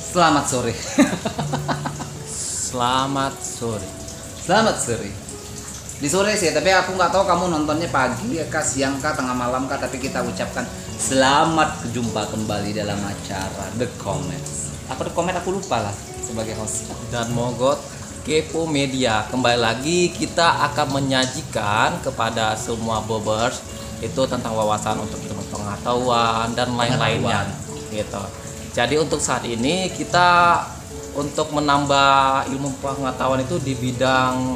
Selamat sore. Selamat sore. Selamat sore. Di sore sih, tapi aku nggak tahu kamu nontonnya pagi kah, siang kah, tengah malam kah, tapi kita ucapkan selamat berjumpa kembali dalam acara The Comments. Apa The Comment aku lupa lah sebagai host. Dan Mogot Kepo Media. Kembali lagi kita akan menyajikan kepada semua bobers itu tentang wawasan untuk ilmu pengetahuan dan lain-lainnya gitu. Jadi untuk saat ini kita untuk menambah ilmu pengetahuan itu di bidang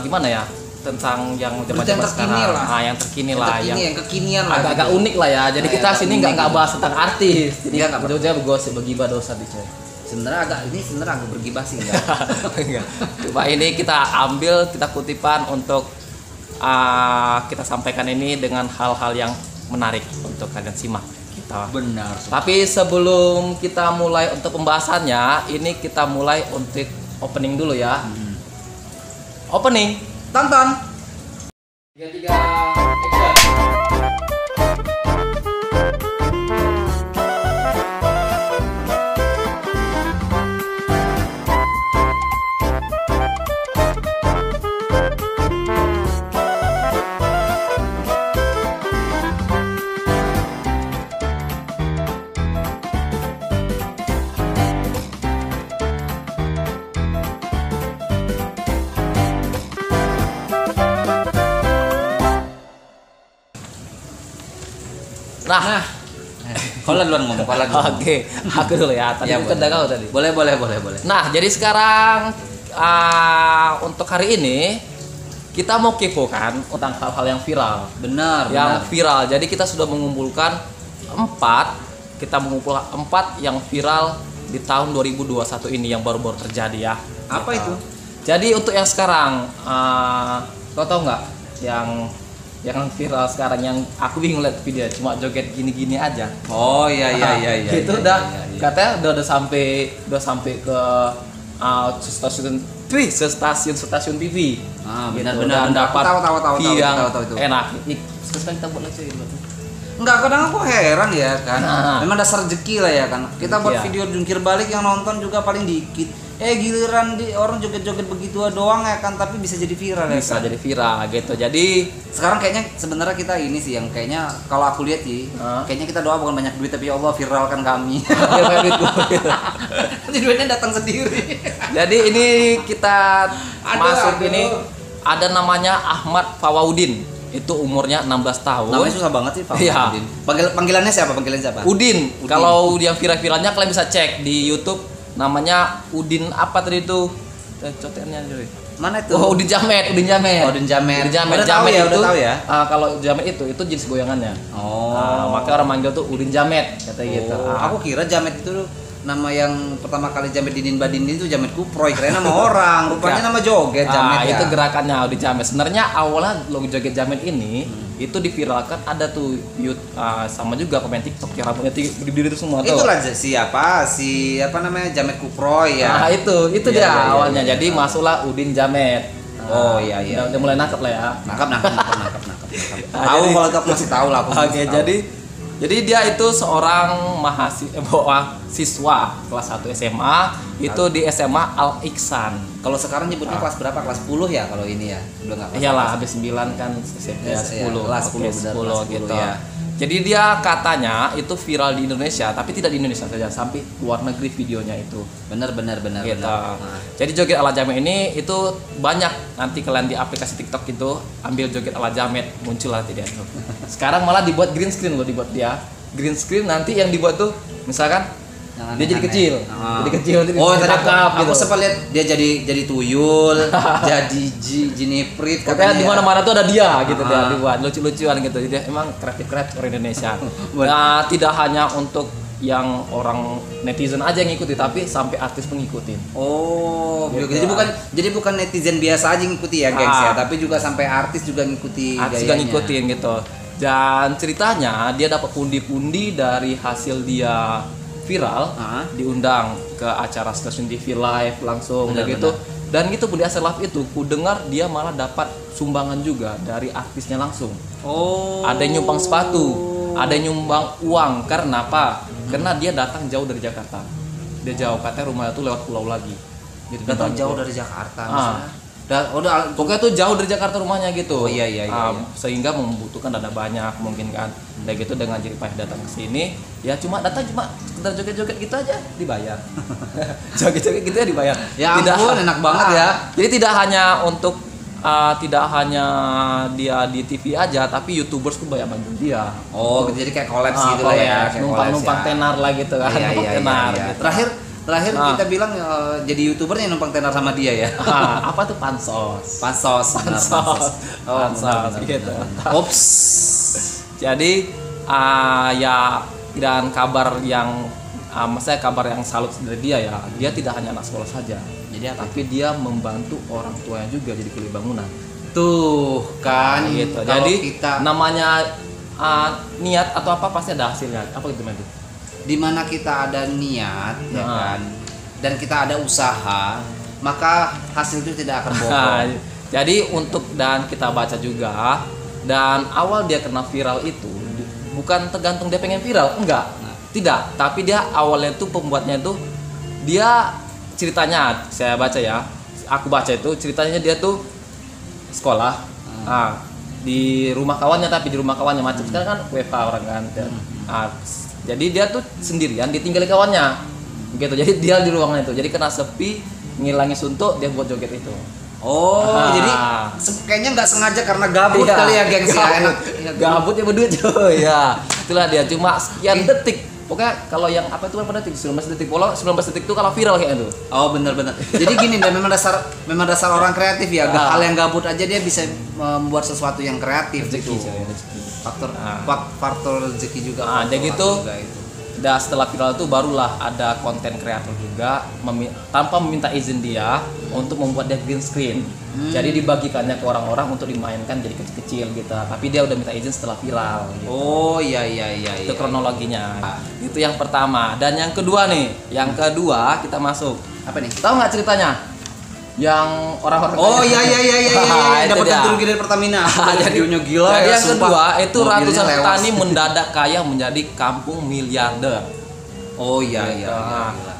gimana ya, tentang yang zaman-zaman sekarang, yang terkini lah, yang kekinian lah, agak-agak gitu. unik lah ya. Jadi kita sini nggak bahas tentang artis, jadi nggak jauh-jauh bergosip bergibah dosa dicoy. Sebenarnya agak bergibah sih enggak. Coba ini kita ambil, kita kutipan untuk kita sampaikan ini dengan hal-hal yang menarik untuk kalian simak kita. Benar. Tapi sebelum kita mulai untuk pembahasannya, ini kita mulai untuk opening dulu ya. Opening. Tonton. 3 action. Nah, Kau duluan ngomong, kau lagi. oke, aku dulu ya. Tadi Ya, bukan boleh. kau tadi. Boleh. Nah, jadi sekarang untuk hari ini kita mau kepo kan tentang hal-hal yang viral. Benar. Viral. Jadi kita sudah mengumpulkan 4 yang viral di tahun 2021 ini yang baru-baru terjadi ya. Apa itu? Jadi untuk yang sekarang, kau tahu nggak yang viral sekarang yang aku bingung lihat video cuma joget gini-gini aja. Oh iya. Itu udah katanya udah sampai ke stasiun TV. Benar. Dapat Tahu yang itu. enak. Sekarang kita buat lagi itu. Enggak, kadang aku heran ya kan. Nah. Memang dasar rezeki lah ya kan. Kita buat Iya. video jungkir balik yang nonton juga paling dikit. Giliran di orang joget-joget begitu doang ya kan, tapi bisa jadi viral ya Bisa kan. jadi viral gitu. Jadi Sekarang kayaknya sebenarnya kita ini sih yang kayaknya kalau aku lihat sih, kayaknya kita doa bukan banyak duit tapi ya Allah viralkan kami. Nanti duitnya datang sendiri. Jadi ini kita masuk aduh. ini ada namanya Ahmad Fawaudin. Itu umurnya 16 tahun. Namanya susah banget sih, Pak. Iya. Panggilannya siapa? Udin. Kalau yang viral-viralnya kalian bisa cek di YouTube, namanya Udin apa tadi itu? Coteannya dulu. Mana itu? Oh, Udin Jamet. Udin Jamet. Udah tahu ya. Kalau Jamet itu jenis goyangannya. Oh. Maka orang manggil tuh Udin Jamet kata gitu. Aku kira Jamet itu nama yang pertama kali Jamet Didin Badin itu Jamet Kuproy, keren nama orang, rupanya nama joget Jamet ya. Itu gerakannya Udin Jamet. Sebenarnya awalnya lo joget Jamet ini itu diviralkan, ada tuh sama juga pemain TikTok yang rambutnya berdiri itu semua tuh. Itulah siapa namanya Jamet Kuproy ya. Itu Iya, dia iya, awalnya. iya. Jadi masuklah Udin Jamet. Oh iya. Udah mulai nangkep lah ya. Nangkap. Tahu jadi- kalau itu aku masih tahu lah aku. Oke, masih tahu. jadi dia itu seorang siswa kelas 1 SMA itu di SMA Al Iksan. Kalau sekarang nyebutnya kelas berapa? Kelas 10 ya kalau ini ya. Udah enggak kelas. Iyalah, habis 9 kan SMP Iya, 10, kelas 10, Oke, benar, 10 kelas 10 gitu. ya. Jadi dia katanya itu viral di Indonesia, tapi tidak di Indonesia saja, sampai luar negeri videonya itu. Benar. Gitu. Nah. Jadi joget ala jamet ini itu banyak, nanti kalian di aplikasi TikTok itu ambil joget ala jamet, muncul nanti dia tuh. Sekarang malah dibuat green screen loh, dibuat dia. Green screen nanti yang dibuat tuh misalkan dia jadi kecil. Jadi kecil nanti Oh, tadi ditangkap aku gitu. sempat lihat dia jadi tuyul, jadi jiniprit Katanya di ya. mana-mana tuh ada dia gitu, dia dibuat lucu-lucuan gitu. Jadi emang kreatif orang Indonesia. Nah, tidak hanya untuk yang orang netizen aja yang ngikuti, tapi sampai artis pun ngikutin. Oh, Gitu. jadi bukan netizen biasa aja ngikuti ya, gengs ya, tapi juga sampai artis juga ngikuti Artis juga gayanya. ngikutin gitu. Dan ceritanya dia dapat pundi-pundi dari hasil dia viral, diundang ke acara stasiun TV live langsung begitu. Dan itu Budi Asar Live itu ku dengar dia malah dapat sumbangan juga dari artisnya langsung. Oh. Ada yang nyumbang sepatu, ada yang nyumbang uang. Karena apa? Karena dia datang jauh dari Jakarta. Dia jauh, katanya rumahnya tuh lewat pulau lagi. Gitu, Datang gitu. jauh dari Jakarta Ah. maksudnya. Udah Pokoknya tuh jauh dari Jakarta rumahnya gitu. Oh, iya, iya. Sehingga membutuhkan dana banyak mungkin kan. Dan gitu dengan jerih payah datang ke sini, ya cuma datang cuma sekedar joget-joget gitu aja dibayar. Joget-joget gitu ya dibayar. Ya ampun, enak banget ya. Jadi tidak hanya untuk tidak hanya dia di TV aja, tapi YouTubers tuh banyak bantu dia. Oh, gitu, jadi kayak kolaps gitu lah ya, kayak numpang kolaps ya. tenar lah gitu kan. Iya, Numpang iya, tenar. iya. Gitu. Terakhir kita bilang jadi YouTubernya numpang tenar sama dia ya. Apa tuh pansos? Pansos, benar, Pansos. Oh, Pansos, benar, gitu. benar. Ops. Jadi ya, dan kabar yang maksudnya kabar yang salut dari dia ya, dia tidak hanya anak sekolah saja. Jadi apa? Tapi dia membantu orang tuanya juga jadi kuli bangunan. Tuh kan Gitu. kalau Jadi kita namanya niat atau apa pasti ada hasilnya. Apa gitu nanti? di mana kita ada niat ya Nah. kan dan kita ada usaha, maka hasil itu tidak akan bohong. Jadi dan kita baca juga, dan awal dia kena viral itu bukan tergantung dia pengen viral, enggak. Tidak, tapi dia awalnya tuh pembuatnya itu dia ceritanya saya baca ya. Aku baca itu ceritanya dia tuh sekolah di rumah kawannya, tapi di rumah kawannya macam sekarang kan WFH orang kan. Jadi dia tuh sendirian ditinggali kawannya. Gitu. Jadi dia di ruangan itu. Jadi kena sepi, ngilangi suntuk, dia buat joget itu. Jadi kayaknya nggak sengaja karena gabut Iya, kali ya gengs ya, enak. Gabut ya berduit cuy. Ya, itulah dia cuma sekian detik. Pokoknya kalau yang apa itu berapa detik? 19 detik. Kalau 19 detik itu kalau viral kayaknya tuh. Oh, benar-benar. Jadi gini, dan memang dasar orang kreatif ya. Hal yang gabut aja dia bisa membuat sesuatu yang kreatif gitu. Rezeki. Faktor rezeki juga. Jadi gitu. Juga itu. Dan setelah viral itu barulah ada konten kreator juga tanpa meminta izin dia untuk membuat dia green screen. Jadi dibagikannya ke orang-orang untuk dimainkan jadi kecil-kecil gitu. Tapi dia udah minta izin setelah viral. Gitu. Oh iya. Itu kronologinya. Itu yang pertama. Dan yang kedua nih, kita masuk. Apa nih? Tahu nggak ceritanya? Yang orang-orang Oh iya. Itu Dapat dia. ganti rugi dari Pertamina. Jadi Videonya gila jadi ya. yang sumpah. kedua itu Mobilnya ratusan lewas. petani mendadak kaya menjadi kampung miliarder. Oh iya.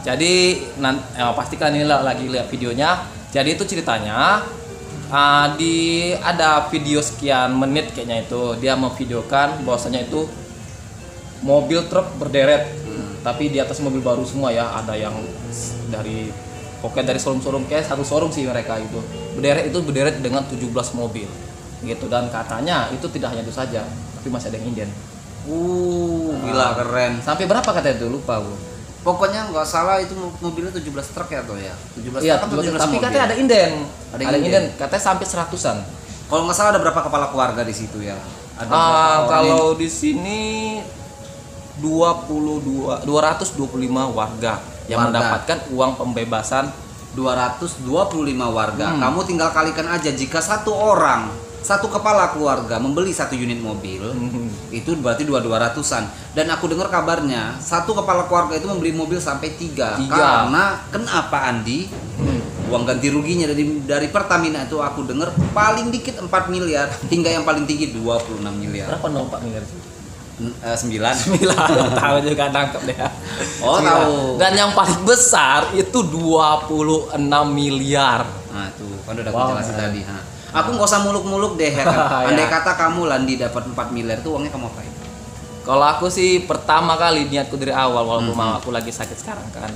Jadi pastikan ini lagi lihat videonya. Jadi itu ceritanya ada video sekian menit kayaknya itu dia memvideokan bahwasanya itu mobil truk berderet. Tapi di atas mobil baru semua ya, ada yang pokoknya dari showroom kayak satu showroom sih mereka itu. Berderet dengan 17 mobil. Gitu, dan katanya itu tidak hanya itu saja, tapi masih ada yang inden. Gila keren. Sampai berapa katanya itu? Lupa Bu. Pokoknya nggak salah itu mobilnya 17 truk ya tuh ya. 17 Iya, truk atau 17 tapi mobil? katanya ada inden. Ada Ada inden. inden, katanya sampai 100-an. Kalau nggak salah ada berapa kepala keluarga di situ ya? Ada berapa orang Kalau di sini 225 warga yang mendapatkan uang pembebasan 225 warga. Kamu tinggal kalikan aja, jika satu kepala keluarga membeli satu unit mobil, itu berarti 200-an. Dan aku dengar kabarnya satu kepala keluarga itu membeli mobil sampai 3. Karena kenapa Andi? Uang ganti ruginya dari Pertamina itu aku dengar paling dikit 4 miliar hingga yang paling tinggi 26 miliar. berapa no Pak miliar? 9. Tahu juga nangkep deh. Oh, tahu. Dan yang paling besar itu 26 miliar. Nah, tuh kan udah aku Wow, jelasin tadi. Aku nggak usah muluk-muluk deh ya kan. Andai Ya. kata kamu Landi dapat 4 miliar itu uangnya kamu apain? Kalau aku sih pertama kali niatku dari awal walaupun aku lagi sakit sekarang kan,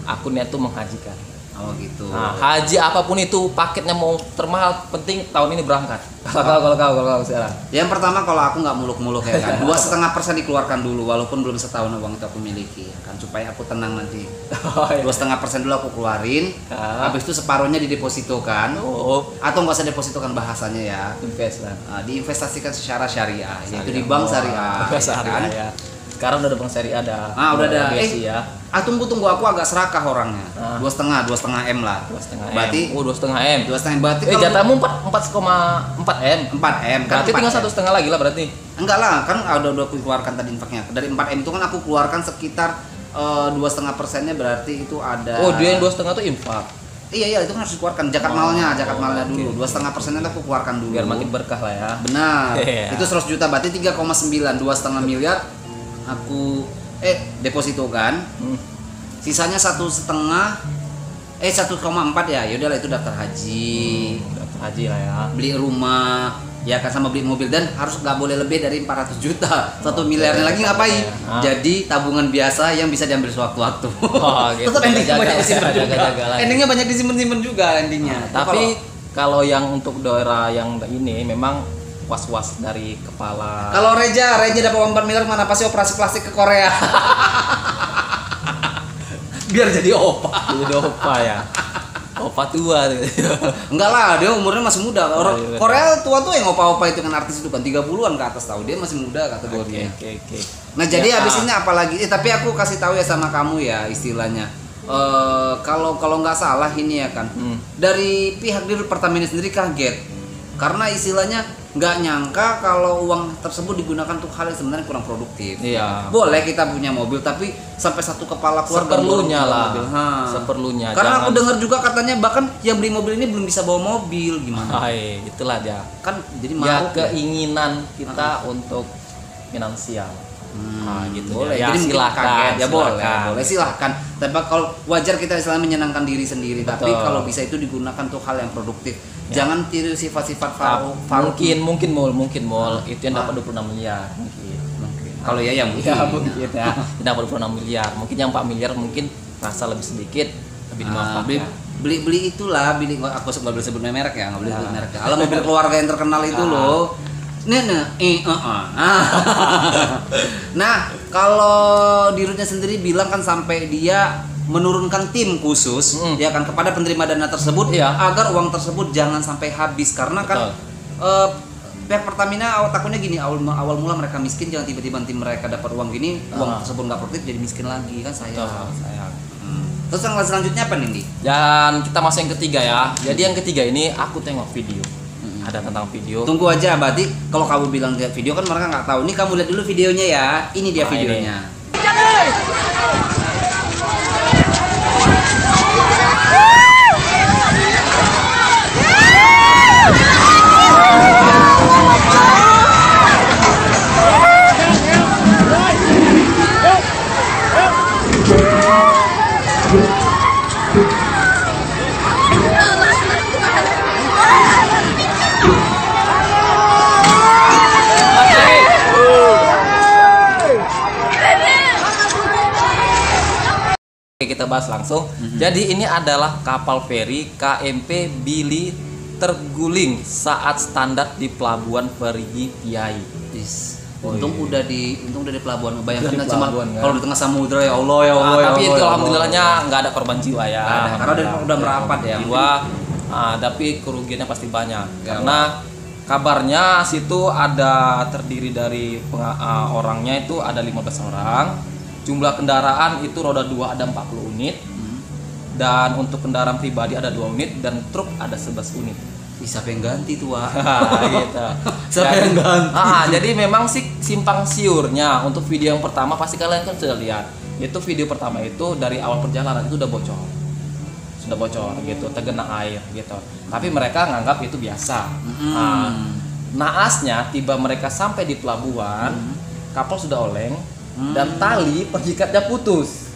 aku niat tuh menghajikan. Oh gitu. Nah, haji apapun itu paketnya mau termahal, penting tahun ini berangkat. Kalau kau sekarang. Yang pertama kalau aku nggak muluk-muluk ya kan, 2,5% dikeluarkan dulu walaupun belum setahun uang itu aku miliki ya kan, supaya aku tenang nanti. 2,5% dulu aku keluarin, habis itu separuhnya didepositokan, atau nggak usah depositokan bahasanya ya, Invest lah. diinvestasikan secara syariah, yaitu di bank syariah, ya kan? Ya. Sekarang udah ada bank syariah ada. Udah ada. BSI ya. Tunggu aku agak serakah orangnya. 2,5 M lah. 2,5 M. Berarti 2,5 M. 2,5 berarti jatahmu 4,4 M. 4 M kan. Berarti tinggal 1,5 lagi lah berarti. Enggak lah, kan udah aku keluarkan tadi infaknya. Dari 4 M itu kan aku keluarkan sekitar 2,5%-nya berarti itu ada. Dia yang 2,5 itu infak. Iya itu kan harus dikeluarkan zakat malnya dulu. 2,5%-nya aku keluarkan dulu. Biar makin berkah lah ya. Benar. Iya. Itu 100 juta berarti 3,9, 2,5 miliar aku depositokan. Sisanya 1,4 ya. Yaudahlah itu daftar haji. Daftar haji lah ya. Beli rumah, ya kan, sama beli mobil, dan harus nggak boleh lebih dari 400 juta. 1 miliarnya lagi ngapain? Jadi tabungan biasa yang bisa diambil sewaktu-waktu. Gitu. Tetap endingnya banyak disimpan juga. Jaga-jaga lagi. Endingnya banyak disimpan juga endingnya. Tapi kalau yang untuk daerah yang ini memang was-was dari kepala. Kalau Reja dapat uang 4 miliar, mana pasti operasi plastik ke Korea. Biar jadi opa. Jadi opa ya. Opa tua tuh. Enggak lah, dia umurnya masih muda. Orang iya. Korea tua tuh yang opa-opa itu kan, artis itu kan 30-an ke atas, tahu. Dia masih muda kategorinya. Oke. Nah, jadi Ya, habis ini apalagi tapi aku kasih tahu ya sama kamu ya, istilahnya. Kalau nggak salah ini ya kan. Dari pihak Dirut Pertamina sendiri kaget. Karena istilahnya nggak nyangka kalau uang tersebut digunakan untuk hal yang sebenarnya kurang produktif. Iya. Boleh kita punya mobil, tapi sampai satu kepala keluarga Seperlunya bawa lah. mobil. Seperlunya. Karena aku dengar juga katanya bahkan yang beli mobil ini belum bisa bawa mobil, gimana? Itulah dia. Kan jadi Ya maruk keinginan kita untuk finansial. Gitu boleh. ya. Jadi Silakan. kaget ya, silakan. boleh silahkan. Tapi kalau wajar kita istilahnya menyenangkan diri sendiri, tapi Betul. kalau bisa itu digunakan untuk hal yang produktif. Jangan tiru sifat-sifat Mungkin mall itu yang dapat 26 miliar mungkin. Kalau ya mungkin. Ya mungkin ya. Yang dapat 26 miliar. Mungkin yang 4 miliar mungkin rasa lebih sedikit, lebih dimanfaatkan. Beli itulah, aku nggak boleh sebut merek ya, nggak boleh sebut merek ya. Kalau mobil keluarga yang terkenal itu loh. Nah, kalau Dirutnya sendiri bilang kan sampai dia menurunkan tim khusus ya kan kepada penerima dana tersebut agar uang tersebut jangan sampai habis, karena kan pihak Pertamina takutnya gini, awal mula mereka miskin, jangan tiba-tiba tim mereka dapat uang gini, uang tersebut nggak produktif jadi miskin lagi kan, sayang. Terus yang selanjutnya apa nih? Dan kita masuk yang ketiga ya. Jadi yang ketiga ini aku tengok video. Ada tentang video. Tunggu aja, berarti kalau kamu bilang lihat video kan mereka nggak tahu. Ini kamu lihat dulu videonya ya. Ini dia videonya. Kita bahas langsung. Jadi ini adalah kapal feri KMP Billy terguling saat standar di pelabuhan Perigi Piai. Untung udah di pelabuhan. Bayangkan Di cuma pelabuhan, kan? kalau di tengah samudra, ya Allah ya Allah. Tapi itu Allah. alhamdulillahnya nggak ada korban jiwa ya. Karena udah merapat ya. Jiwa, tapi kerugiannya pasti banyak. Karena kabarnya situ ada terdiri dari orangnya itu ada 15 orang. Jumlah kendaraan itu roda 2 ada 40 unit. Dan untuk kendaraan pribadi ada 2 unit dan truk ada 11 unit. Siapa yang ganti tuh, Wak? Gitu. Siapa yang ganti? Jadi memang sih simpang siurnya. Untuk video yang pertama pasti kalian kan sudah lihat. Itu video pertama itu dari awal perjalanan itu udah bocor. Sudah bocor gitu, tergenang air gitu. Tapi mereka nganggap itu biasa. Naasnya tiba mereka sampai di pelabuhan, kapal sudah oleng dan tali pengikatnya putus.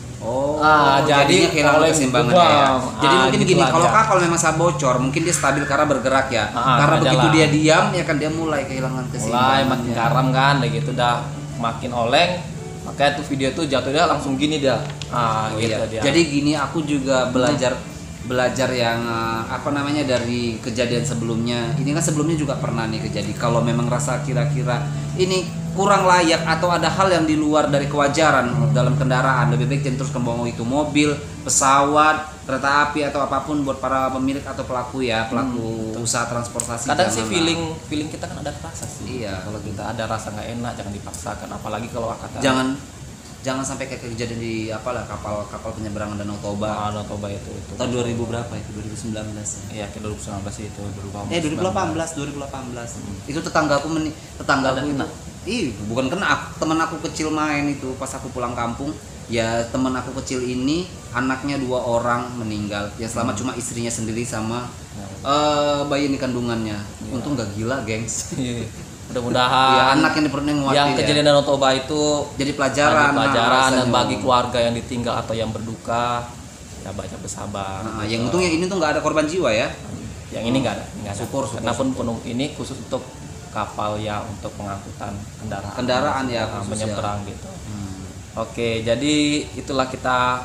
Jadi kehilangan keseimbangannya ya. Jadi mungkin gitu gini, lah, kalau ya. kapal memang saat bocor, mungkin dia stabil karena bergerak ya. Karena begitu dia diam, ya kan dia mulai kehilangan keseimbangannya. Mulai makin karam kan, gitu udah makin oleng. Makanya tuh video tuh jatuhnya langsung gini dia. Gitu dia. Jadi gini, aku juga belajar yang dari kejadian sebelumnya. Ini kan sebelumnya juga pernah nih kejadian. Kalau memang rasa kira-kira ini kurang layak atau ada hal yang di luar dari kewajaran dalam kendaraan, lebih baik jangan terus membawa itu mobil, pesawat, kereta api atau apapun buat para pemilik atau pelaku usaha transportasi. Kadang sih feeling kita kan ada rasa sih. Iya. Kalau kita ada rasa nggak enak jangan dipaksakan, apalagi kalau kata jangan sampai kayak kejadian di kapal penyeberangan Danau Toba. Danau Toba itu. Tahun 2000 berapa itu? 2019 ya. Iya, ke 2019 itu, 2018. Itu tetanggaku itu. Bukan kena, teman aku kecil main itu pas aku pulang kampung. Ya teman aku kecil ini anaknya 2 orang meninggal. Ya selamat cuma istrinya sendiri sama bayi di kandungannya. Untung gak gila, gengs. Mudah-mudahan anak yang di perutnya nguatin yang kejadian Danau Toba itu jadi pelajaran, dan bagi keluarga yang ditinggal atau yang berduka ya banyak bersabar. Yang untung yang ini tuh nggak ada korban jiwa ya. Yang ini nggak ada. Syukur. Karena pun penuh ini khusus untuk kapal ya, untuk pengangkutan kendaraan ya, menyeberang gitu. Oke, jadi itulah kita.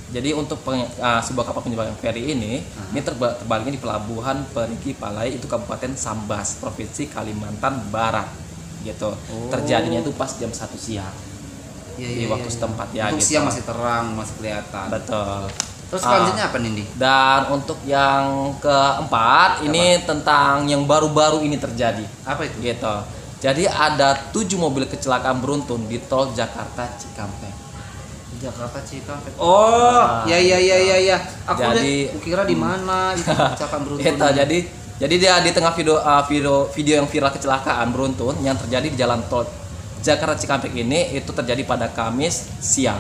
Jadi untuk sebuah kapal penyeberangan feri ini terbaliknya di Pelabuhan Perigi Palai, itu Kabupaten Sambas, Provinsi Kalimantan Barat, gitu. Terjadinya itu pas jam 1 siang di waktu setempat ya. Untuk gitu. siang masih terang, masih kelihatan. Betul. Terus selanjutnya apa nih? Dan untuk yang keempat ini tentang yang baru-baru ini terjadi. Apa itu? Gitu. Jadi ada 7 mobil kecelakaan beruntun di tol Jakarta Cikampek. Jakarta Cikampek. Oh, ya. Aku kira di mana itu kecelakaan beruntun. Itu jadi dia di tengah video yang viral kecelakaan beruntun yang terjadi di jalan tol Jakarta Cikampek ini, itu terjadi pada Kamis siang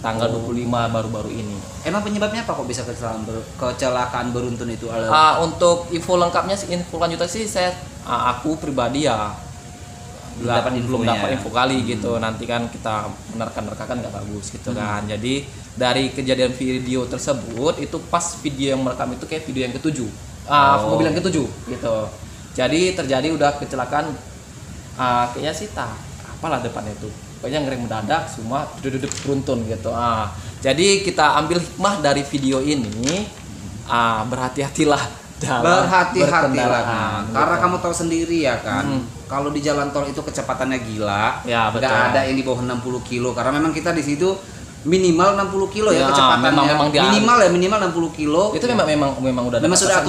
tanggal 25 baru-baru ini. Emang penyebabnya apa kok bisa kecelakaan beruntun itu? Untuk info lengkapnya, info lanjutan sih aku pribadi ya belum dapat info kali gitu. Nanti kan kita menerka-nerkakan nggak bagus gitu kan. Jadi dari kejadian video tersebut itu pas video yang merekam itu kayak video yang ketujuh, mobil yang ketujuh gitu. Jadi terjadi udah kecelakaan kayaknya sih apalah depannya itu. Pokoknya ngerem mendadak semua beruntun gitu. Jadi kita ambil hikmah dari video ini, berhati-hatilah dalam berkendara. Karena kamu tahu sendiri ya kan, kalau di jalan tol itu kecepatannya gila, ya, nggak ada yang di bawah 60 kilo. Karena memang kita di situ minimal 60 kilo ya kecepatannya. Minimal 60 kilo. Itu memang udah sudah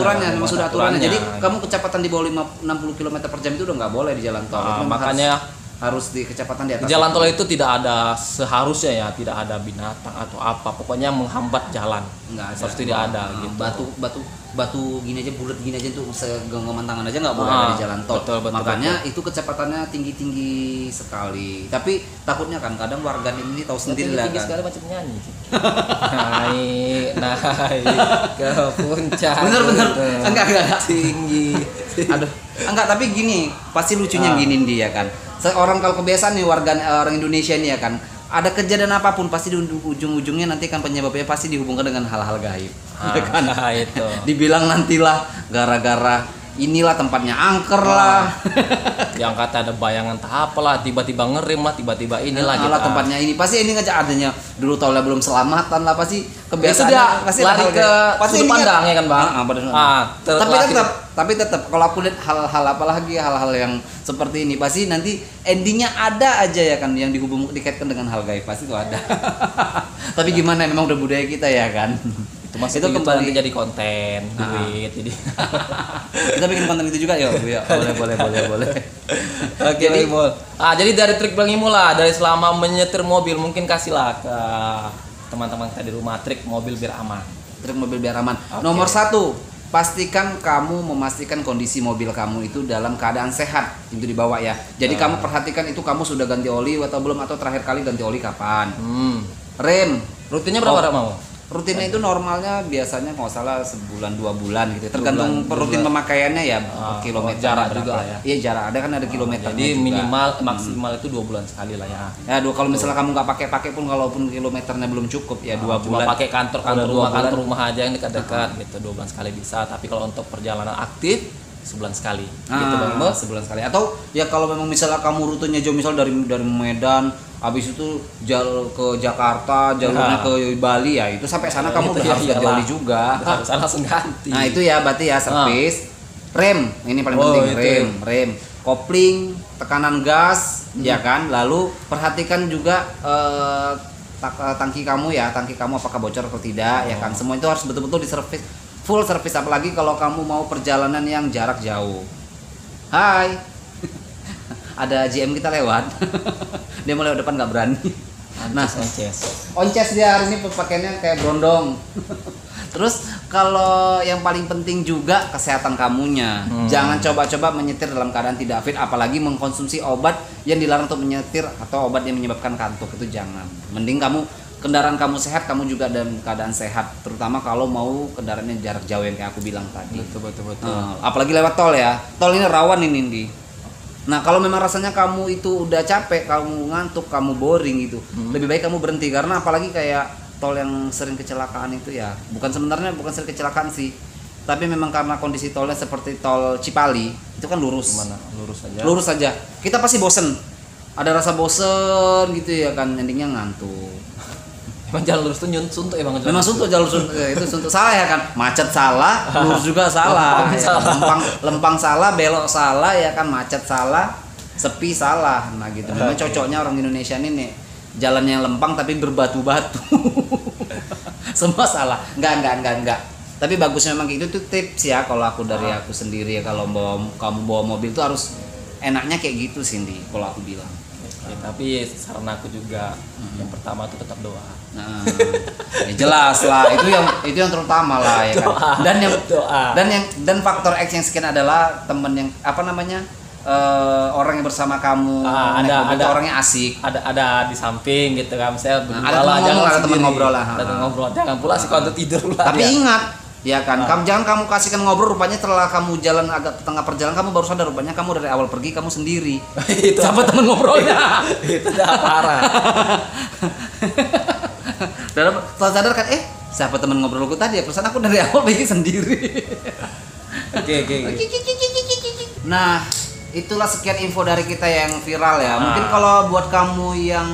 aturannya. Jadi kamu kecepatan di bawah 60 km per jam itu udah nggak boleh di jalan tol. Makanya harus di kecepatan di atas. Di jalan tol itu tidak ada, seharusnya ya tidak ada binatang atau apa, pokoknya menghambat jalan. Nggak ada. Harus tidak ada gitu. Batu gini aja, bulat gini aja tuh segenggaman tangan aja nggak boleh ada di jalan tol. Betul, makanya itu kecepatannya tinggi sekali. Tapi takutnya kan kadang warga ini tahu sendiri lah kan. Tinggi sekali macam nyanyi. naik ke puncak. Bener. Enggak. Tinggi. Aduh. Enggak, tapi gini, pasti lucunya gini dia kan. Seorang kalau kebiasaan nih orang Indonesia nih ya kan, ada kejadian apapun pasti di ujung-ujungnya nanti kan penyebabnya pasti dihubungkan dengan hal-hal gaib. Kan? Itu. Dibilang nantilah gara-gara inilah tempatnya angker lah. Yang kata ada bayangan tahap lah, tiba-tiba ngerem lah, tiba-tiba inilah gitu. Tempatnya ini pasti ini ngajak adanya dulu tolnya belum selamatan lah, pasti kebiasaan dia pasti lari ke sudut pandang ya kan Bang. Tapi tetap kalau aku lihat hal-hal apalagi hal-hal yang seperti ini pasti nanti endingnya ada aja ya kan yang dikaitkan dengan hal gaib, pasti itu ada. Tapi gimana, memang udah budaya kita ya kan. Itu kembali jadi konten duit jadi kita bikin konten itu juga ya boleh. Oke nih jadi dari trik Bang Imo lah, dari selama menyetir mobil mungkin kasihlah ke teman-teman kita di rumah trik mobil biar aman. Okay. Nomor 1, pastikan kamu memastikan kondisi mobil kamu itu dalam keadaan sehat, itu dibawa ya. Jadi kamu perhatikan itu kamu sudah ganti oli atau belum, atau terakhir kali ganti oli kapan. Rem rutinnya berapa mau? Rutinnya itu normalnya biasanya kalau salah sebulan 2 bulan gitu, tergantung rutin pemakaiannya ya, kilometer jarak juga ya. Iya jarak, ada kan ada kilometer. Jadi minimal maksimal itu 2 bulan sekali lah ya. Ya kalau misalnya kamu nggak pakai pun, kalaupun kilometernya belum cukup ya 2 bulan. Pakai kantor rumah aja yang dekat-dekat gitu 2 bulan sekali bisa. Tapi kalau untuk perjalanan aktif sebulan sekali. Gitu Bang. Sebulan sekali. Atau ya kalau memang misalnya kamu rutenya jauh, misal dari Medan habis itu ke Jakarta, jalurnya ke Bali ya, itu sampai sana kamu udah harus ganti oli juga. Harus langsung ganti. Nah, itu ya berarti ya servis. Rem, ini paling penting, rem. Kopling, tekanan gas, ya kan? Lalu perhatikan juga tangki kamu apakah bocor atau tidak, ya kan? Semua itu harus betul-betul diservis, full servis, apalagi kalau kamu mau perjalanan yang jarak jauh. Hai. Ada GM kita lewat. Dia mau lewat depan nggak berani. Nah, onces dia hari ini pakaiannya kayak brondong. Terus kalau yang paling penting juga kesehatan kamunya. Jangan coba-coba menyetir dalam keadaan tidak fit, apalagi mengkonsumsi obat yang dilarang untuk menyetir atau obat yang menyebabkan kantuk, itu jangan. Mending kendaraan kamu sehat, kamu juga dalam keadaan sehat, terutama kalau mau kendaraannya jarak jauh yang kayak aku bilang tadi. Betul. Apalagi lewat tol ya. Tol ini rawan ini, Indi. Nah kalau memang rasanya kamu itu udah capek, kamu ngantuk, kamu boring gitu, lebih baik kamu berhenti. Karena apalagi kayak tol yang sering kecelakaan itu ya, bukan sering kecelakaan sih, tapi memang karena kondisi tolnya seperti tol Cipali itu kan lurus. Gimana? Lurus saja. Kita pasti bosen, ada rasa bosen gitu ya kan, endingnya ngantuk. Emang jalan lurus tuh suntuk emang. Memang suntuk jalur suntuk itu suntuk, salah ya kan, macet salah, lurus juga salah, lempang salah, belok salah ya kan, macet salah, sepi salah. Nah gitu. Memang cocoknya orang Indonesia ini nih jalan yang lempang tapi berbatu-batu. Semua salah. Enggak. Tapi bagus memang itu tuh tips ya kalau aku dari aku sendiri ya, kalau kamu bawa mobil tuh harus enaknya kayak gitu Cindy kalau aku bilang. Ya, tapi saran aku juga yang pertama itu tetap doa. Nah, ya jelas lah, itu yang terutama lah ya kan. Dan faktor X yang sekian adalah temen yang orang yang bersama kamu, ada orangnya asik, ada di samping gitu kan, saya ada teman ngobrol lah, jangan pula si kau tidur lah. Tapi ingat ya kan, jangan kamu kasihkan ngobrol, rupanya setelah kamu jalan agak tengah perjalanan kamu baru sadar rupanya kamu dari awal pergi kamu sendiri. Itu siapa teman ngobrolnya? Itu udah parah. Dan setelah sadar kan, siapa teman ngobrolku tadi ya, perasaan aku dari awal pergi sendiri. Oke. Nah, itulah sekian info dari kita yang viral ya. Mungkin kalau buat kamu yang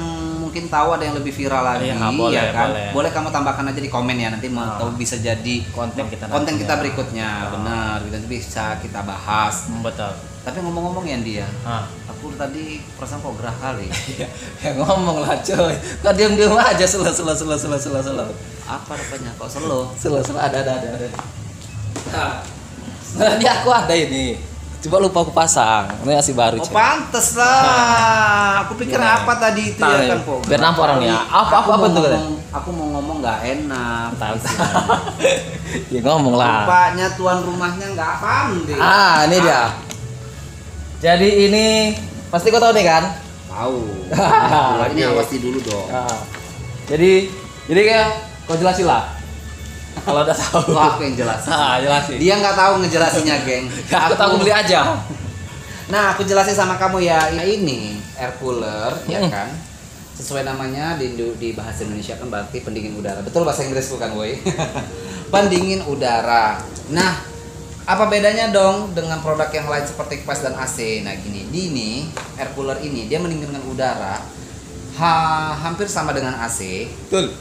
mungkin tahu ada yang lebih viral lagi ya kan, boleh kamu tambahkan aja di komen ya, nanti tahu bisa jadi konten kita berikutnya. Benar, kita bisa kita bahas. Betul. Tapi ngomong-ngomong ya dia, aku tadi perasaan kok gerah kali. Ya ngomong lah coy, kok diam-diam aja selo. Apa rupanya kok selo? Selo ada. Nah, ini aku ada ini. Coba lupa aku pasang. Ini masih baru. Oh, pantes lah. Aku pikir apa tadi itu ya kan kok. Biar nampak orangnya. Apa tuh kan? Aku mau ngomong nggak enak. Ya ngomong lah. Rupanya tuan rumahnya nggak paham deh. Ini dia. Jadi ini pasti kau tahu nih kan? Tahu. Ini awasi dulu dong. Jadi kayak kau jelasin lah. Kalau udah tahu. Aku yang jelasin. Jelasin. Dia nggak tahu ngejelasinnya, geng. Aku tahu beli aja. Nah, aku jelasin sama kamu ya. Ini air cooler, ya kan? Sesuai namanya di bahasa Indonesia kan berarti pendingin udara. Betul bahasa Inggris bukan, woi? Pendingin udara. Nah, apa bedanya dong dengan produk yang lain seperti kipas dan AC? Nah, gini, ini air cooler ini dia mendinginkan udara hampir sama dengan AC. Betul.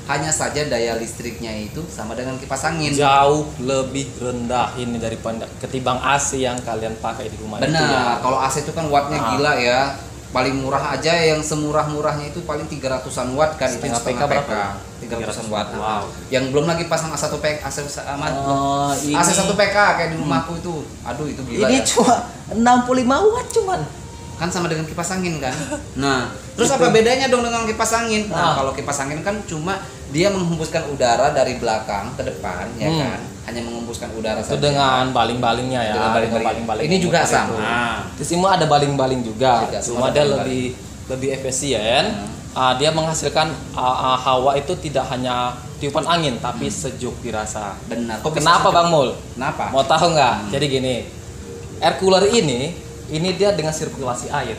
Hanya saja daya listriknya itu sama dengan kipas angin. Jauh lebih rendah ini daripada ketimbang AC yang kalian pakai di rumah. Benar. Kalau AC itu kan wattnya gila ya. Paling murah aja yang semurah-murahnya itu paling 300-an watt kan, itu setengah PK. 300-an watt. Wow. Yang belum lagi pasang AC 1 PK, AC 1 PK kayak di rumahku itu. Aduh, itu gila. Ini ya. Cuma 65 watt cuman. Kan sama dengan kipas angin kan. Nah, terus apa bedanya dong dengan kipas angin? Nah, kalau kipas angin kan cuma dia menghembuskan udara dari belakang ke depan, ya kan. Hanya menghembuskan udara itu saja. Dengan baling-balingnya ya. Dengan baling-baling. Ini juga sama. Di sini ada baling-baling juga. Cuma dia lebih efisien. Dia menghasilkan hawa itu tidak hanya tiupan angin tapi sejuk dirasa. Benar. Kenapa Bang Mul? Kenapa? Mau tahu nggak? Jadi gini, air cooler ini dia dengan sirkulasi air.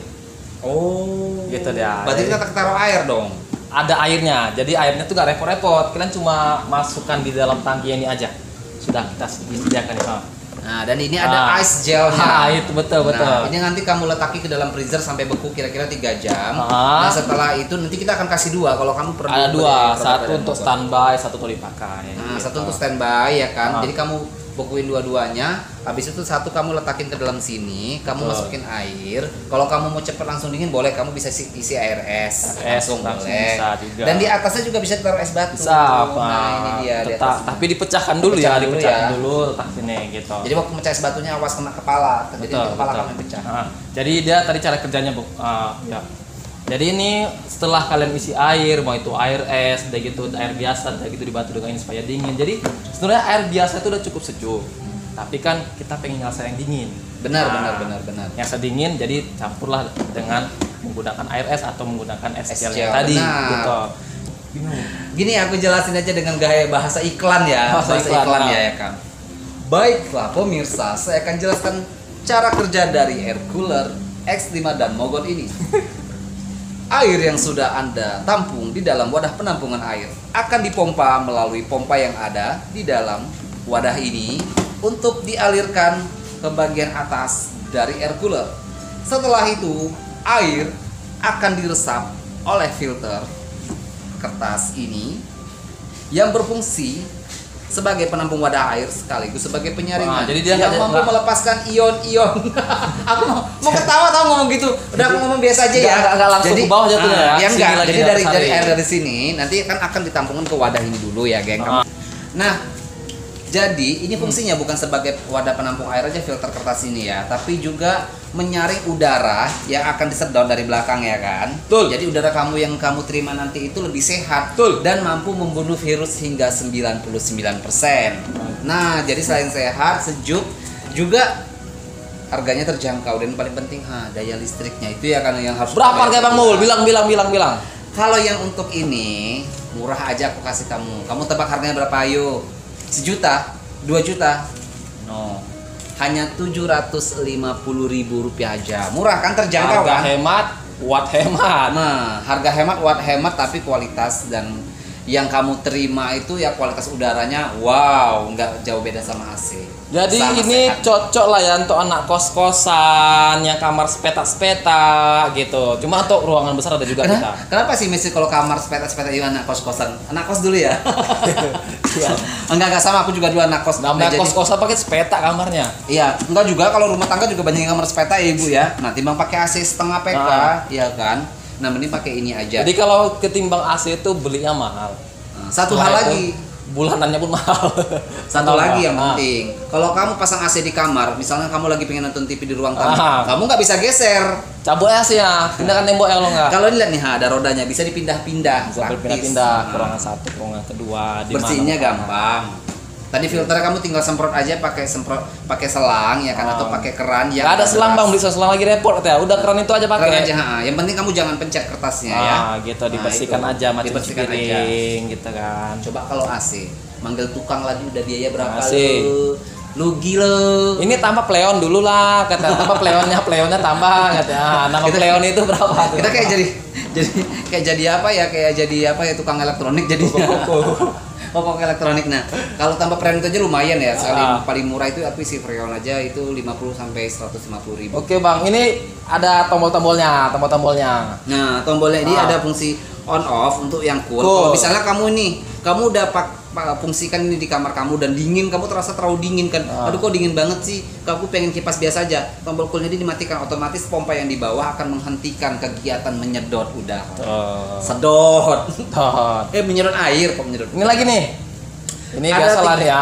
Oh, gitu dia. Berarti kita taruh air dong. Ada airnya, jadi airnya tuh gak repot-repot. Kalian cuma masukkan di dalam tangki ini aja. Sudah kita sediakan itu. Nah, dan ini ada ice gelnya. Itu betul. Nah, ini nanti kamu letaki ke dalam freezer sampai beku kira-kira 3 jam. Nah, setelah itu nanti kita akan kasih 2 kalau kamu perlu. Ada 2, satu untuk standby, satu untuk dipakai. Nah, satu untuk standby ya kan. Jadi kamu bekuin dua-duanya, habis itu satu kamu letakin ke dalam sini, kamu masukin air. Kalau kamu mau cepet langsung dingin boleh, kamu bisa isi air es langsung boleh. Bisa juga. Dan di atasnya juga bisa taruh es batu. Bisa. Nah, ini dia. Tapi dipecahkan dulu dipecahkan dulu letak sini gitu. Jadi waktu mecah es batunya awas kena kepala, jadi kepala kamu yang pecah. Jadi dia tadi cara kerjanya, Bu. Ya. Jadi ini setelah kalian isi air, mau itu air es, udah gitu air biasa, udah gitu dibantu dengan ini supaya dingin. Jadi sebenarnya air biasa itu udah cukup sejuk. Tapi kan kita pengen rasa yang dingin. Benar. Yang sedingin, jadi campurlah dengan menggunakan air es atau menggunakan es gel tadi. Gitu. Bingung. Gini aku jelasin aja dengan gaya bahasa iklan ya. Bahasa iklan ya kan. Baiklah pemirsa, saya akan jelaskan cara kerja dari air cooler X5 dan Mogot ini. Air yang sudah Anda tampung di dalam wadah penampungan air akan dipompa melalui pompa yang ada di dalam wadah ini untuk dialirkan ke bagian atas dari air cooler. Setelah itu, air akan diresap oleh filter kertas ini yang berfungsi sebagai penampung wadah air sekaligus sebagai penyaringan. Jadi dia yang mampu melepaskan ion-ion. Aku mau ketawa tau ngomong gitu. Udah aku ngomong biasa aja ya. Enggak langsung ke bawah jatuhnya ya. Ya enggak. Jadi dari air air dari sini nanti kan akan ditampungkan ke wadah ini dulu ya, geng. Nah, jadi ini fungsinya bukan sebagai wadah penampung air aja filter kertas ini ya, tapi juga menyaring udara yang akan disedot dari belakang ya kan. Betul. Jadi udara kamu yang kamu terima nanti itu lebih sehat. Betul. Dan mampu membunuh virus hingga 99%. Nah, jadi selain sehat, sejuk, juga harganya terjangkau dan paling penting daya listriknya itu ya kan yang harus. Berapa harga Bang Mul? Bilang. Kalau yang untuk ini murah aja aku kasih kamu. Kamu tebak harganya berapa ayo? 1 juta, 2 juta, no, hanya 750.000 rupiah aja. Murah kan, terjangkau harga kan? Hemat, watt hemat. Nah, harga hemat, watt hemat, tapi kualitas dan yang kamu terima itu ya kualitas udaranya wow, nggak jauh beda sama AC. Jadi sama ini sehat. cocok lah ya untuk anak kos-kosan yang kamar sepeta-sepeta gitu. Cuma untuk ruangan besar ada juga kita. Kenapa sih Messi kalau kamar sepeta-sepeta itu anak kos-kosan? Anak kos dulu ya? Enggak sama, aku juga dulu anak kos. Namanya kos-kosan pakai sepeta kamarnya. Iya, enggak juga, kalau rumah tangga juga banyak yang kamar sepeta ya Ibu ya. Nah, timbang pakai AC setengah PK, ya kan? Nah, mending pakai ini aja. Jadi kalau ketimbang AC itu belinya mahal. Satu Setelah hal itu, lagi, bulanannya pun mahal. satu lagi yang penting. Kalau kamu pasang AC di kamar, misalnya kamu lagi pengen nonton TV di ruang tamu, kamu nggak bisa geser. Cabut AC-nya, pindahkan tembok ya lo nggak? Kalau lihat nih, ada rodanya, bisa dipindah-pindah. Bisa berpindah-pindah ke ruangan satu, ke ruangan kedua. Bersihnya gampang. Tadi filternya kamu tinggal semprot aja pakai selang ya kan, atau pakai keran yang nggak ada selang Bang, bisa selang lagi repot katanya. Udah keran itu aja pakai. Keran aja, Yang penting kamu jangan pencet kertasnya ya. Gitu, dibersihkan aja macam dibersihkan piring gitu kan. Coba kalau AC, manggil tukang lagi udah biaya berapa AC. lu gila. Ini tambah pleon dulu lah, kata tambah pleonnya tambah katanya. Nama pleon itu berapa tuh? Kita kayak jadi apa ya? Kayak jadi apa ya, tukang elektronik jadinya. Pokok elektronik. Nah, kalau tambah freon itu aja lumayan ya. Sekali paling murah itu aku isi freon aja itu 50 sampai 150.000. Oke Bang, ini ada tombol-tombolnya. Nah, tombolnya ini ada fungsi on off untuk yang cool. Kalau misalnya kamu udah fungsikan ini di kamar kamu dan dingin, kamu terasa terlalu dingin kan. Aduh kok dingin banget sih. Aku pengen kipas biasa aja. Tombol coolnya ini dimatikan, otomatis pompa yang di bawah akan menghentikan kegiatan menyedot udara. Sedot. Menyedot air kok menyedot. Ini lagi nih. Ini biasa lah dia.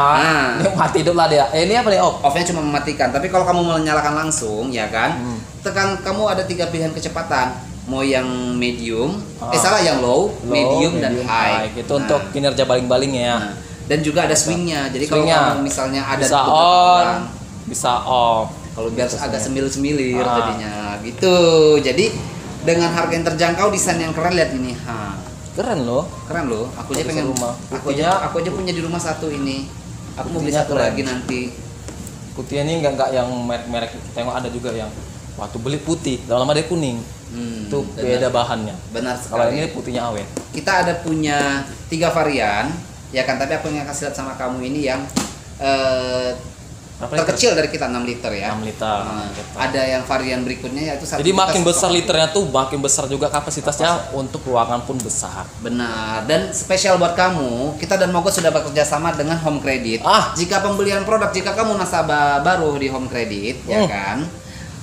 Ini mati hidup lah dia. Ini apa nih off? Off-nya cuma mematikan. Tapi kalau kamu menyalakan langsung, ya kan? Tekan, kamu ada 3 pilihan kecepatan. Mau yang medium, yang low, medium dan high. Itu untuk kinerja baling-balingnya ya. Dan juga ada swingnya. Jadi kalau kamu misalnya ada bisa on, bisa off. Kalau biar agak semil-semilir jadinya gitu. Jadi dengan harga yang terjangkau, desain yang keren, lihat ini. Keren loh. Aku aja pengen rumah. Aku aja punya di rumah satu ini. Aku mau beli satu lagi nanti. Putihnya ini enggak yang merek-merek. Tengok ada juga yang waktu beli putih, lama-lama dia kuning. Itu beda bahannya. Benar sekali. Kalau ini putihnya awet. Kita ada punya 3 varian, ya kan? Tapi aku yang kasih lihat sama kamu ini yang terkecil dari kita 6 liter ya. 6 liter. Ada yang varian berikutnya yaitu 1. Jadi makin besar liternya tuh makin besar juga kapasitasnya untuk ruangan pun besar. Benar. Dan spesial buat kamu, kita dan Mogot sudah bekerja sama dengan Home Credit. Jika pembelian produk, jika kamu nasabah baru di Home Credit, ya kan?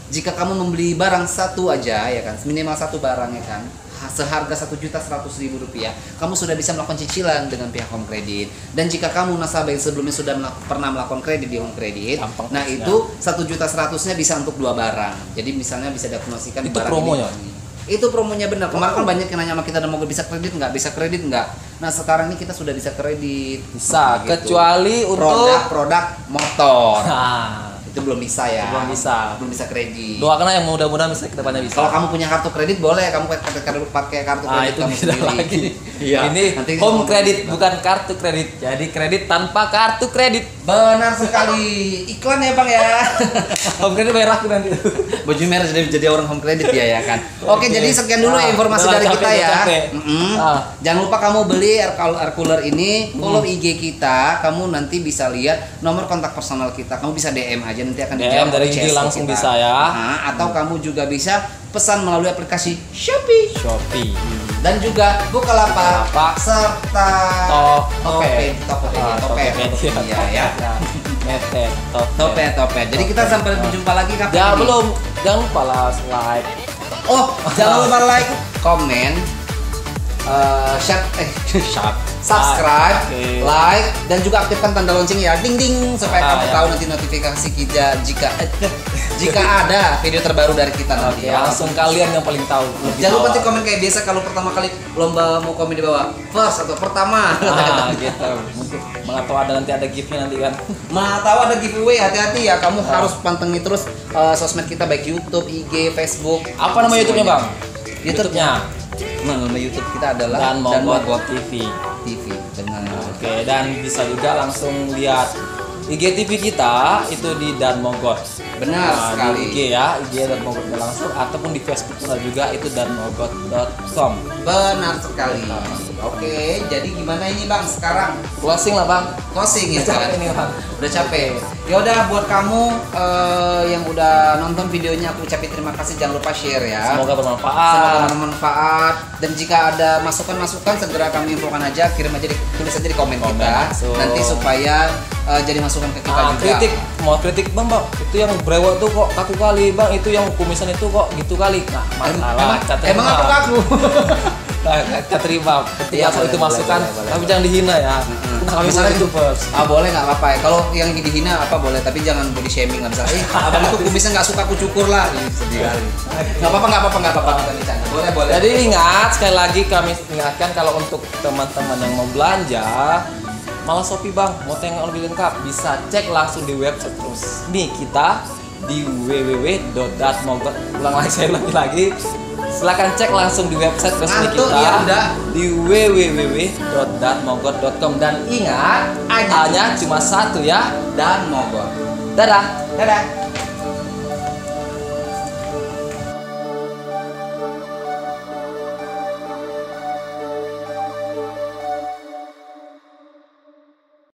Jika kamu membeli barang satu aja ya kan, minimal satu barang ya kan, seharga 1.100.000 rupiah, kamu sudah bisa melakukan cicilan dengan pihak Home Credit. Dan jika kamu nasabah yang sebelumnya sudah pernah melakukan kredit di Home Credit, nah itu 1.100.000-nya bisa untuk 2 barang. Jadi misalnya bisa dipromosikan itu barang promonya. Itu promonya benar. Kemarin kan banyak yang nanya sama kita, dan mau bisa kredit nggak? Nah sekarang ini kita sudah bisa kredit. Bisa, gitu. Kecuali untuk produk motor. Itu belum bisa ya. Belum bisa. Belum bisa kredit. Doakan yang mudah-mudahan bisa kedepannya bisa. Kalau kamu punya kartu kredit boleh kamu pakai kartu kredit itu kamu beda sendiri. lagi. Iya. Ini Nanti home ngomong credit gitu. bukan kartu kredit. Jadi kredit tanpa kartu kredit. Benar sekali. Iklan ya Bang ya. Home credit bayar aku nanti. Baju merah jadi orang home credit ya kan. Oke, jadi sekian dulu ya informasi udah dari capek, kita udah ya. capek. Jangan lupa kamu beli air cooler ini, follow IG kita, kamu nanti bisa lihat nomor kontak personal kita. Kamu bisa DM aja nanti akan DM dijawab dari oleh IG CSO langsung kita. bisa ya. Atau kamu juga bisa pesan melalui aplikasi Shopee Shopee. dan juga Bukalapak Bukalapak. serta Tokopedia. Iya ya. Mete, Topet. Jadi kita sampai berjumpa lagi kapan? Ya ini? belum, jangan lupa lah like. Oh, jangan lupa like, komen, share, subscribe, Oke. like, dan juga aktifkan tanda lonceng ya, ding ding supaya kamu ya. tahu nanti notifikasi kita jika ada video terbaru dari kita nanti. Ya, langsung kalian yang paling tahu. lebih Jangan lupa awal. nanti komen kayak biasa kalau pertama kali lomba mau komen di bawah first atau pertama. Gitu. Mungkin atau ada nanti ada gift-nya nanti kan. Mau tahu ada giveaway, hati-hati ya, kamu harus pantengin terus sosmed kita baik YouTube, IG, Facebook. Apa nama YouTube-nya, Bang? YouTube-nya. Nama YouTube kita adalah Dan Mogot TV. TV dengan Oke, dan bisa juga langsung lihat IGTV kita itu di Dan Mogot. benar sekali. Di IG ya, IG Dan Mogot langsung ataupun di Facebook juga itu danmogot.com. Benar sekali. Oke, jadi gimana ini Bang sekarang? Closing lah, Bang. Closing ya Capek kan? nih, Bang. Udah capek. Ya udah buat kamu yang udah nonton videonya aku ucapin terima kasih, jangan lupa share ya. Semoga bermanfaat. Semoga bermanfaat, dan jika ada masukan-masukan segera kami infokan aja, kirim aja tulis aja di komen kita langsung. nanti supaya jadi masukan ke kita juga. Kritik, mau kritik Bang, itu yang brewok tuh kok kaku kali Bang, itu yang kumisan itu kok gitu kali. Nah, masalah Emang apa kaku? Kita terima Iya, ketika itu boleh, masukan, boleh. tapi jangan dihina ya. Nah, kami Misalnya itu first. boleh nggak apa-apa ya. Kalau yang dihina apa boleh, tapi jangan body shaming lah misalnya. Abang itu kumisnya nggak suka aku cukur lah. Ih, sedih kali. Nggak apa-apa kita bercanda. Boleh. Jadi ingat, sekali lagi kami ingatkan kalau untuk teman-teman yang mau belanja malah Shopee Bang, mau tengok lebih lengkap bisa cek langsung di website terus. Nih kita di www.datmogot. Saya ulangi lagi. Silakan cek langsung di website resmi Ngantuk kita ya, udah. di www.datmogot.com dan ingat hanya cuma satu ya. Dan mogok. Dadah. Dadah.